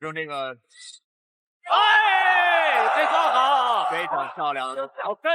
用这个，哎，这招好，非常漂亮的好跟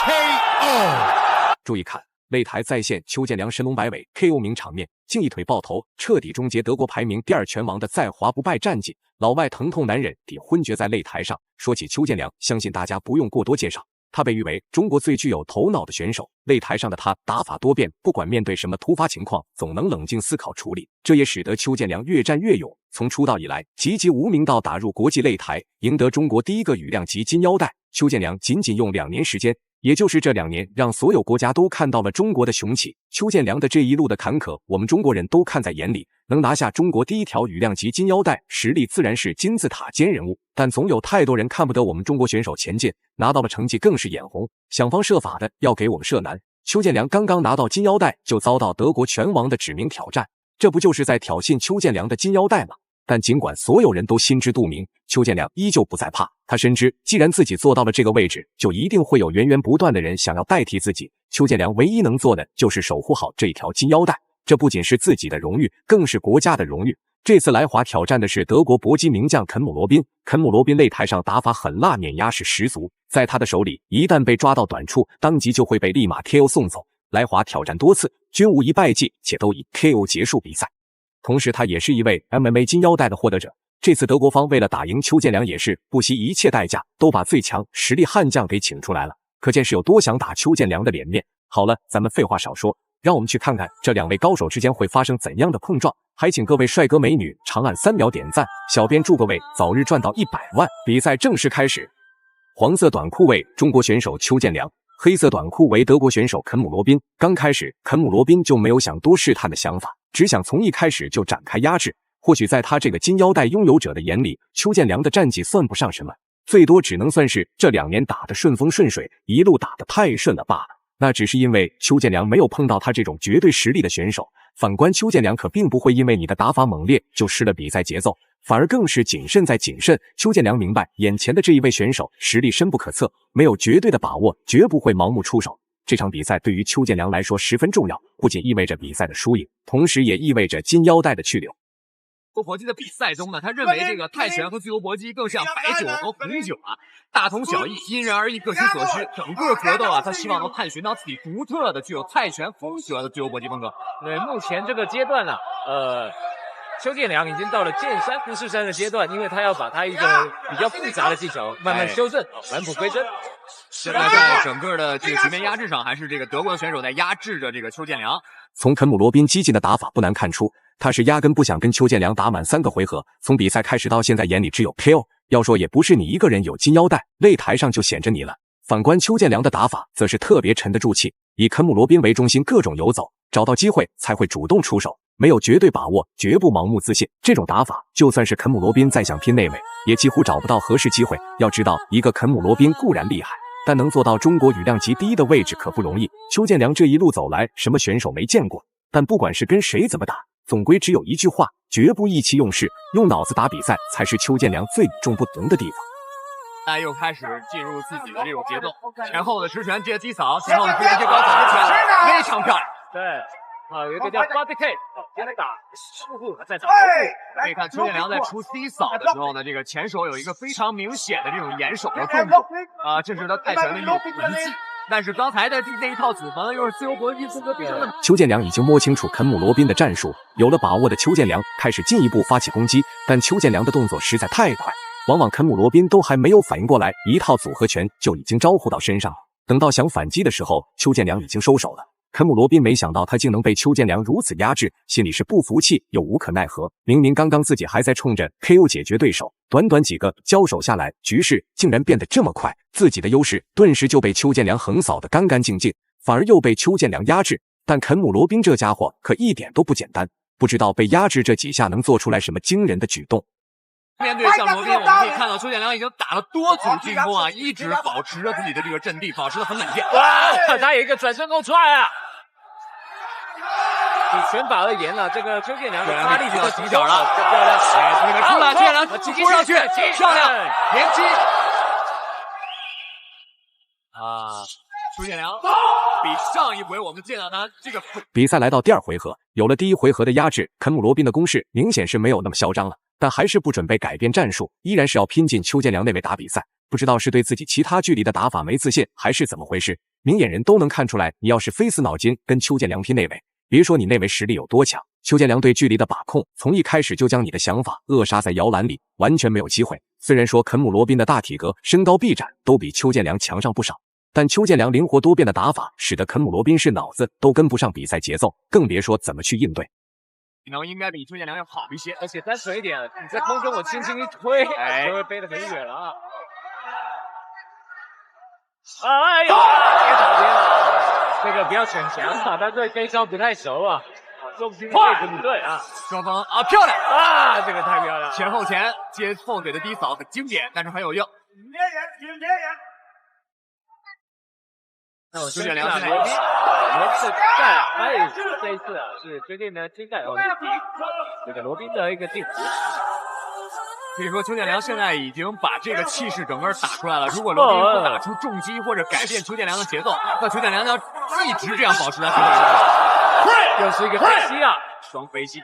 KO。注意看，擂台再现邱建良神龙摆尾 KO 名场面，竟一腿爆头，彻底终结德国排名第2拳王的在华不败战绩。老外疼痛难忍地昏厥在擂台上。说起邱建良，相信大家不用过多介绍。他被誉为中国最具有头脑的选手，擂台上的他打法多变，不管面对什么突发情况，总能冷静思考处理，这也使得邱建良越战越勇。从出道以来，籍籍无名到打入国际擂台，赢得中国第一个羽量级金腰带，邱建良仅仅用2年时间，也就是这2年，让所有国家都看到了中国的雄起。邱建良的这一路的坎坷，我们中国人都看在眼里，能拿下中国第1条羽量级金腰带，实力自然是金字塔尖人物。但总有太多人看不得我们中国选手前进，拿到了成绩更是眼红，想方设法的要给我们设难。邱建良刚刚拿到金腰带，就遭到德国拳王的指名挑战，这不就是在挑衅邱建良的金腰带吗？但尽管所有人都心知肚明，邱建良依旧不再怕。他深知，既然自己做到了这个位置，就一定会有源源不断的人想要代替自己。邱建良唯一能做的就是守护好这一条金腰带，这不仅是自己的荣誉，更是国家的荣誉。这次来华挑战的是德国搏击名将肯姆罗宾。肯姆罗宾擂台上打法狠辣，碾压式十足，在他的手里，一旦被抓到短处，当即就会被立马 KO 送走。来华挑战多次，均无一败绩，且都以 KO 结束比赛。同时，他也是一位 MMA 金腰带的获得者。这次德国方为了打赢邱建良，也是不惜一切代价，都把最强实力悍将给请出来了，可见是有多想打邱建良的脸面。好了，咱们废话少说，让我们去看看这2位高手之间会发生怎样的碰撞。还请各位帅哥美女长按3秒点赞，小编祝各位早日赚到100万。比赛正式开始。黄色短裤为中国选手邱建良，黑色短裤为德国选手肯姆罗宾。刚开始，肯姆罗宾就没有想多试探的想法，只想从一开始就展开压制。或许在他这个金腰带拥有者的眼里，邱建良的战绩算不上什么，最多只能算是这2年打得顺风顺水，一路打得太顺了罢了。那只是因为邱建良没有碰到他这种绝对实力的选手。反观邱建良可并不会因为你的打法猛烈就失了比赛节奏，反而更是谨慎再谨慎。邱建良明白眼前的这一位选手实力深不可测，没有绝对的把握，绝不会盲目出手。这场比赛对于邱建良来说十分重要，不仅意味着比赛的输赢，同时也意味着金腰带的去留。自由搏击的比赛中呢，他认为这个泰拳和自由搏击更像白酒和红酒啊，大同小异，因人而异，各取所需。整个格斗啊，他希望能探寻到自己独特的、具有泰拳风格的自由搏击风格。对，目前这个阶段呢，邱建良已经到了见山不是山的阶段，因为他要把他一个比较复杂的技巧慢慢修正，返璞归真。现在在整个的这个局面压制上，还是这个德国的选手在压制着这个邱建良。从肯姆罗宾激进的打法不难看出，他是压根不想跟邱建良打满3个回合。从比赛开始到现在，眼里只有 KO。要说也不是你一个人有金腰带，擂台上就显着你了。反观邱建良的打法，则是特别沉得住气，以肯姆罗宾为中心各种游走，找到机会才会主动出手，没有绝对把握，绝不盲目自信。这种打法，就算是肯姆罗宾再想拼内围，也几乎找不到合适机会。要知道，一个肯姆罗宾固然厉害，但能做到中国羽量级第1的位置可不容易。邱建良这一路走来，什么选手没见过？但不管是跟谁怎么打，总归只有一句话：绝不意气用事，用脑子打比赛才是邱建良最与众不同的地方。他又开始进入自己的这种节奏，前后的直拳接击扫，前后的直拳接高扫的拳，非常漂亮。对。有一个叫 body kick， 先打，再打。可以看邱建良在出 C 扫的时候呢，这个前手有一个非常明显的这种掩手的动作啊，这是他泰拳的一种遗迹。但是刚才的那一套组合呢，又是自由搏击风格非常的。邱建良已经摸清楚肯姆罗宾的战术，有了把握的邱建良开始进一步发起攻击，但邱建良的动作实在太快，往往肯姆罗宾都还没有反应过来，一套组合拳就已经招呼到身上了。等到想反击的时候，邱建良已经收手了。肯姆罗宾没想到他竟能被邱建良如此压制，心里是不服气又无可奈何。明明刚刚自己还在冲着 KO 解决对手，短短几个交手下来，局势竟然变得这么快，自己的优势顿时就被邱建良横扫得干干净净，反而又被邱建良压制。但肯姆罗宾这家伙可一点都不简单，不知道被压制这几下能做出来什么惊人的举动。面对向罗宾，我们可以看到邱建良已经打了多组进攻啊，一直保持着自己的这个阵地，保持得很冷静。哇，他有一个转身够踹啊！以拳法而言呢，这个邱建良的发力就到几脚了，漂亮！这个出来，邱建良扑上去，漂亮，连击。邱建良比上一回我们见到他这个比赛来到第二回合，有了第一回合的压制，肯姆罗宾的攻势明显是没有那么嚣张了，但还是不准备改变战术，依然是要拼进邱建良那位打比赛。不知道是对自己其他距离的打法没自信，还是怎么回事，明眼人都能看出来，你要是非死脑筋跟邱建良拼内围，别说你内围实力有多强，邱建良对距离的把控，从一开始就将你的想法扼杀在摇篮里，完全没有机会。虽然说肯姆罗宾的大体格、身高、臂展都比邱建良强上不少，但邱建良灵活多变的打法，使得肯姆罗宾是脑子都跟不上比赛节奏，更别说怎么去应对。应该比邱建良要好一些，而且单纯一点，你在空中我轻轻一推，就会飞得很远了啊！哎呀，别倒跌了，这个不要逞强啊，他对飞招不太熟啊，重心的位置不对啊。双方啊漂亮啊，这个太漂亮了，前后前接后腿的低扫很经典，但是很有用。那我邱建良现在罗宾的战，哎，这一次啊是决定呢金盖哦，这个罗宾的一个进球。可以说邱建良现在已经把这个气势整个打出来了。如果罗宾不打出重击或者改变邱建良的节奏，那邱建良要一直这样保持在球又是一个飞膝啊，双飞膝。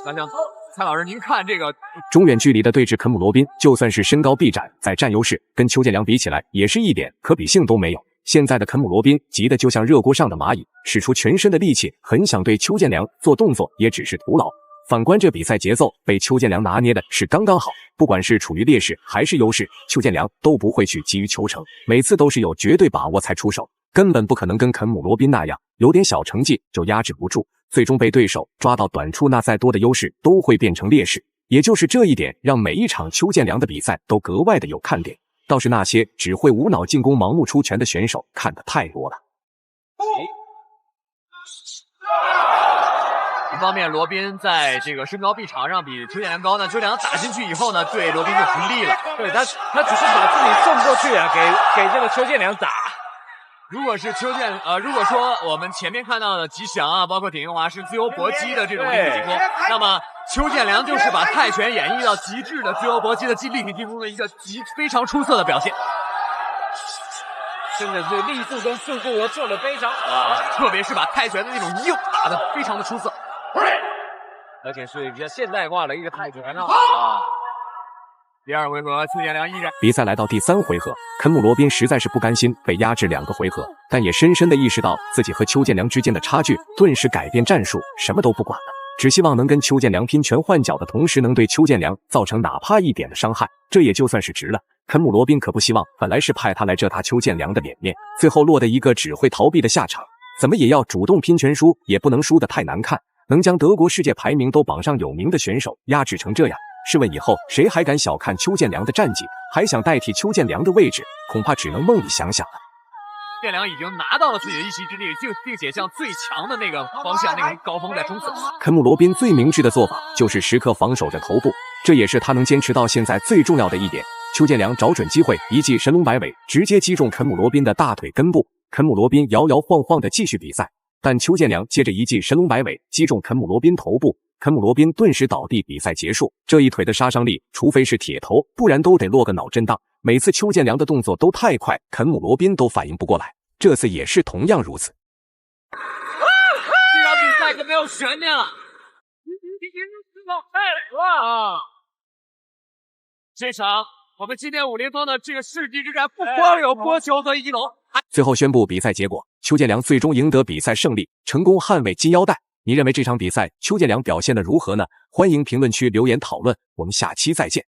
那像蔡老师，您看这个中远距离的对峙，肯姆罗宾就算是身高臂展，在占优势，跟邱建良比起来，也是一点可比性都没有。现在的肯姆罗宾急得就像热锅上的蚂蚁，使出全身的力气，很想对邱建良做动作，也只是徒劳。反观这比赛节奏，被邱建良拿捏的是刚刚好，不管是处于劣势还是优势，邱建良都不会去急于求成，每次都是有绝对把握才出手，根本不可能跟肯姆罗宾那样，有点小成绩就压制不住，最终被对手抓到短处，那再多的优势都会变成劣势。也就是这一点，让每一场邱建良的比赛都格外的有看点。倒是那些只会无脑进攻、盲目出拳的选手，看得太多了。一方面，罗宾在这个身高臂长上比邱建良高呢，邱建良打进去以后呢，对罗宾就不利了。对他只是把自己送过去啊，给这个邱建良打。如果说我们前面看到的吉祥啊，包括铁英华是自由搏击的这种立体进攻，那么邱建良就是把泰拳演绎到极致的自由搏击的立体进攻的一个非常出色的表现，真的是力度跟速度都做得非常好，特别是把泰拳的那种硬打得非常的出色，而且是比较现代化的一个泰拳啊。第二回合，邱建良依然。比赛来到第三回合，肯姆罗宾实在是不甘心被压制2个回合，但也深深的意识到自己和邱建良之间的差距，顿时改变战术，什么都不管了，只希望能跟邱建良拼拳换脚的同时，能对邱建良造成哪怕一点的伤害，这也就算是值了。肯姆罗宾可不希望，本来是派他来折他邱建良的脸面，最后落得一个只会逃避的下场，怎么也要主动拼拳输，也不能输得太难看，能将德国世界排名都榜上有名的选手压制成这样。试问以后谁还敢小看邱建良的战绩，还想代替邱建良的位置，恐怕只能梦里想想了。建良已经拿到了自己的一席之地，并且向最强的那个方向那个高峰在冲刺。肯姆罗宾最明智的做法就是时刻防守着头部，这也是他能坚持到现在最重要的一点。邱建良找准机会，一记神龙摆尾，直接击中肯姆罗宾的大腿根部。肯姆罗宾摇摇晃晃的继续比赛，但邱建良接着一记神龙摆尾，击中肯姆罗宾头部。肯姆罗宾顿时倒地，比赛结束。这一腿的杀伤力，除非是铁头，不然都得落个脑震荡。每次邱建良的动作都太快，肯姆罗宾都反应不过来。这次也是同样如此。这场比赛可没有悬念了。这场我们今天5连峰的这个世纪之战，不光有波球和一龙。最后宣布比赛结果，邱建良最终赢得比赛胜利，成功捍卫金腰带。你认为这场比赛邱建良表现得如何呢？欢迎评论区留言讨论，我们下期再见。